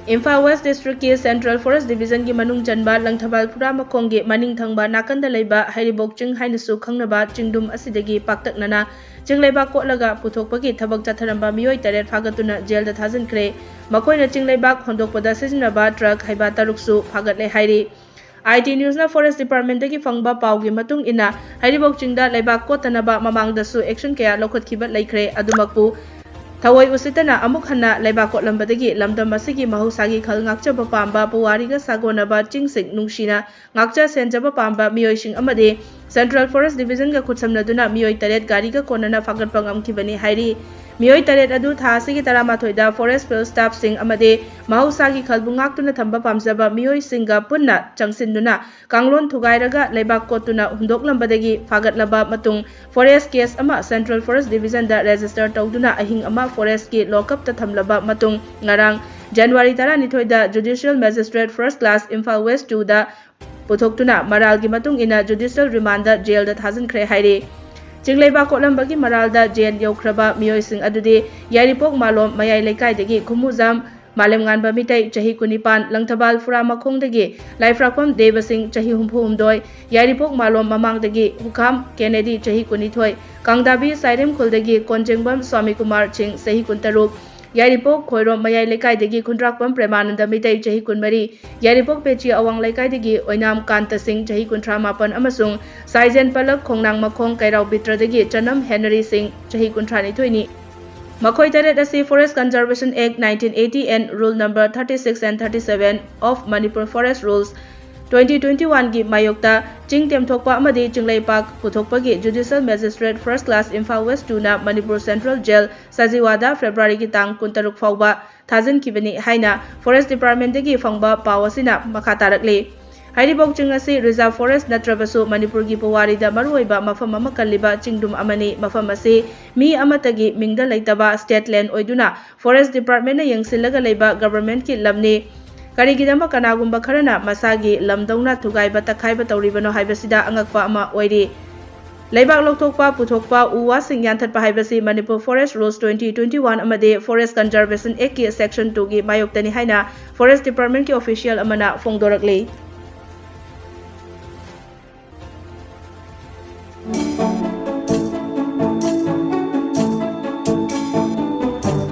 Imphal West District ki Central Forest Division ki manung janba langthabal pura makhong gi maning thangba nakanda leiba Heiribok Ching hainasu khangnaba chingdum asidagi Paktaknana Ching Leibak Kotlanga puthokpagi thabak chatharamba Miwoi taret phagatuna jail da Thajinkhre makoina Ching Leibak hondokpada sizinaba truck haiba taruksu phagatle hairi IT News na Forest Department ki fangba pawgi matung ina Heiribok Chingda Leibak kotanaba mamangdasu action kaya lokhotkhiba laikhre adumakpu Thawai usitana amuk hanna Leibak Kotlambadagi lamdam asigi mahusagi khal ngakchaba pamba Puwariga Sagonnariba Ching sing nungshina ngakcha senjaba pamba Miwoi sing amade Central Forest Division ga khutsamnaduna Miwoi taret gari ga konana phagatpa ngamkhibani hairi Miwoi taret adu tha asigi taramathoida Forest Field Staff sing amade mahusagi khalbu ngaktuna thamba pamjaba Miwoi singa punna changsinduna kanglon thugairaga Leibak kotuna hundoklambadagi phaгаtlaba matung Forest case ama Central Forest Division da register tawduna ahing ama Forest ki lockup ta thamlaba matung ngarang January 12 da Judicial Magistrate First Class Imphal West 2 da puthokuna maral gi matung ina judicial remand da jail da Thajinkhre haire Ching Leibak Kotlamba gi maral da jail yaukraba Miwoi sing adudi Heiribok malom mayai lekai dagi khumuzam Malem nganba mitai chahi kunipan langthabal fura makhong dagi laifrakpam deba sing chahi humdoi Heiribok malom mamang dagi hukam Kennedy chahi kunithoi Kangdabi Sairem khuldagi konjengbam Swami Kumar Ching sahi kuntaruk Heiribok khoirom mayai lekai dagi khundrakpam Premananda mitai chahi kunmari Heiribok pechi awang lekai dagi oinam Kanta Singh chahi kuntra mapan amasung Saijen Palak khongnang makhong kairau bitra dagi Chanam Henry Singh chahi kuntra nithoini Makhoi taret asi Forest Conservation Act 1980 and Rule number 36 and 37 of Manipur Forest Rules 2021 gi mayokta Ching temthokpa amadi Ching Leibak puthokpa gi Judicial Magistrate First Class Imphal West 2 na Manipur Central Jail Sajiwada February gi tang 13 fawba Thajinkhibani haina Forest Department dagi fangba pawasina makha tarakli Heiribok Ching asi Reserve Forest natrabasu Manipur gi Puwariga maruoiba mafam ama kalliba chingdum amani mafam asi mi amatagi mingda leitaba state land oiduna Forest Department na yengsilaga leiba government ki lamni karigidama kanagumba kharana masagi lamdongna thugaiba takhaiba tawribano haibasida angakpa ama oiri Leibak lokthokpa puthokpa uwa sing yanthatpa haibasi Manipur Forest Rules 2021 amade Forest Conservation Act ki section 2 gi mayoktani haina Forest Department ki official amana fongdorakli